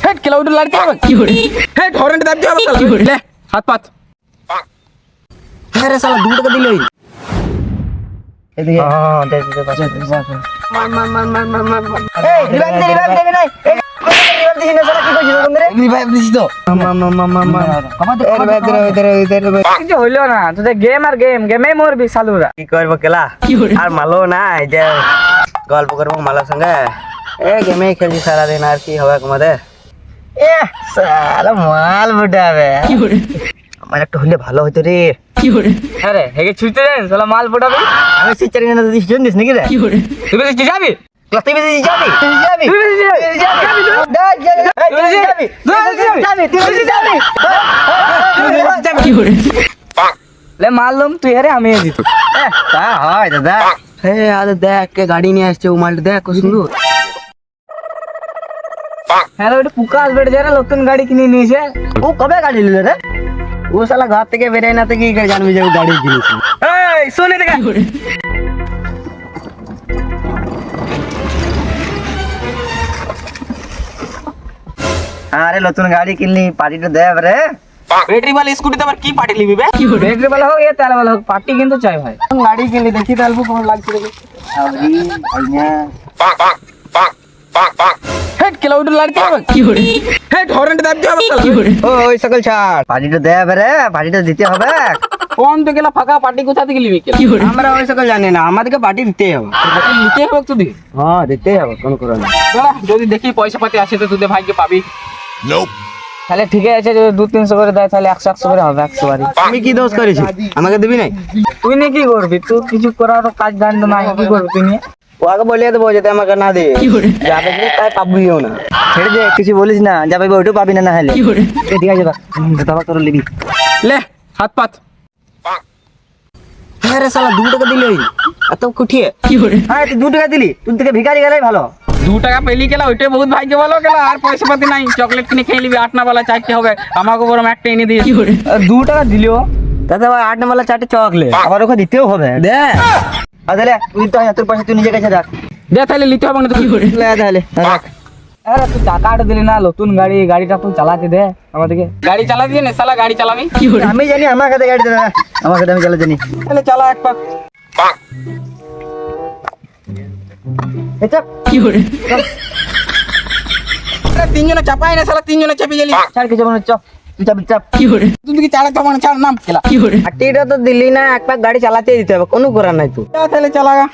head কেলা উঠে লাড়তে হবে কি করে হেড হরেন্ট দাবতে হবে কি করে লে হাত পাত আরে শালা 2 টাকা দিলই এদিকে হ্যাঁ দে দে বাস মার মার মার মার মার মার মার এই রিভাইভ দে নাই রিভাইভ দিছিস না শালা কি কইছিস কোন রে রিভাইভ দিছি তো মার রিভাইভ কিছু হইলো না তোদের গেম আর গেমে মরবি সালুরা কি করব কেলা আর মালো না এই যে গল্প করব মালার সঙ্গে এ গেমে খেলছি সারা দিন আর কি হবে আমাদের এ শালা মাল ফুটাবে কি করে আমার একটা হলে ভালো হতো রে কি করে আরে হেগে ছুটতে দেন শালা মাল ফোটাবি আমি সিচারি না দিস জন দিস নাকি রে কি করে তুই বেশি যাবি ক্লাসে বেশি যাবি যাবি তুই বেশি যাবি কি করে লে মারলাম তুই আরে আমি দিত তা হয় দাদা হে আরে দেখ কে গাড়ি নিয়ে আসছে ও মালটা দেখ কত সুন্দর হ্যাঁ ওটা পুকা আসবে যারা নতুন গাড়ি কিনে নিয়েছে ও কবে গাড়ি নিল রে ও শালা ঘর থেকে বেরোয় না তো কি করে জানবি যে ও গাড়ি কিনেছে এই শুনে দেখা কি করে আরে নতুন গাড়ি কিনলি পার্টিটা দেব রে ব্যাটারি वाला স্কুটিতে আবার কি পার্টি লিবি বে কি করে ব্যাটারি वाला হোক এ তেল वाला হোক পার্টি কিন্তু চাই ভাই গাড়ি কিনলি দেখি তো অল্প কেমন লাগছে রে আবরি আইনা হেড কেলা উঠে লাড়তে হবে কি করে হেড হরেন্ট দাবতে হবে কি করে ও ওই সকল ছাড় পার্টিটা দেব রে পার্টিটা দিতে হবে কোন তো কেলা ফাঁকা পার্টি কোথা থেকে লিবি কেলা কি করে আমরা ওই সকল জানি না আমাদেরকে পার্টি দিতে হবে পার্টি নিতে হবে তো দি হ্যাঁ দিতে হবে কোন করো না দাঁড়া যদি দেখি পয়সা পাতি আছে তো তোদের ভাইকে পাবি তাহলে ঠিক আছে যদি 200-300 করে দেয় তাহলে 100 করে হবে 100 বারি আমি কি দোষ করেছি আমাকে দিবি নাই তুই নিয়ে কি করবি তুই কিছু করার কাজ ধান্দা নাই কি করবি তুই নিয়ে ও আগে বলিয়ে দেবো যেতে আমাকে না দে কি করে যাবে কি তাই পাবিও না ছেড়ে দে কিছু বলিস না যাবে ওইটাও পাবি না না হলে কি করে ঠিক আছে দাদা তোর লিবি লে হাত পাত আরে শালা 2 টাকা দিলই এত কুঠিয়ে কি করে হ্যাঁ তুই 2 টাকা দিলি তুই থেকে ভিখারি গেলেই ভালো 2 টাকা পেলি কেলা ওইটাই বহুত ভাগ্য ভালো কেলা আর পয়সা পাতি নাই চকলেট কিনে খেয়ে নিবি 8 না वाला চারটে হবে আমাকে বরং একটা এনে দিয়ে কি করে 2 টাকা দিলিও দাদা ভাই 8 নম্বর 4টে চকলেট আবার ওকে দিতেও হবে দে আরে তুই তো তোর পয়সা তুই নিজে কাছে রাখ দে তাহলে নিতে হবে না তো কি করে লে তাহলে রাখ আরে তুই টাকাটা দিলি না নতুন গাড়িটা তুই চালাতে দে আমাদেরকে গাড়ি চালাবি না শালা গাড়ি চালাবি কি করে আমি জানি আমার কাছে গাড়ি দে আমার কাছে আমি চালা জানি তাহলে চালা এক পাক এটা কি করে তিনজনে চাপাই না শালা তিনজনে চেপে গেলি ছাড় কিছু মনে চ তুই চাপ চাপ কি করে তুই কি চালাতে হবে না চাল নাম কেলা কি করে আটিটা তো দিলি না এক পাক গাড়ি চালাতেই দিতে হবে কোনো করার নাই তুই যা তাহলে চালাগা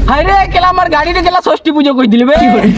হাই রে কেলা আমার গাড়িতে কেলা ষষ্ঠী পুজো কই দিলি বে কি করে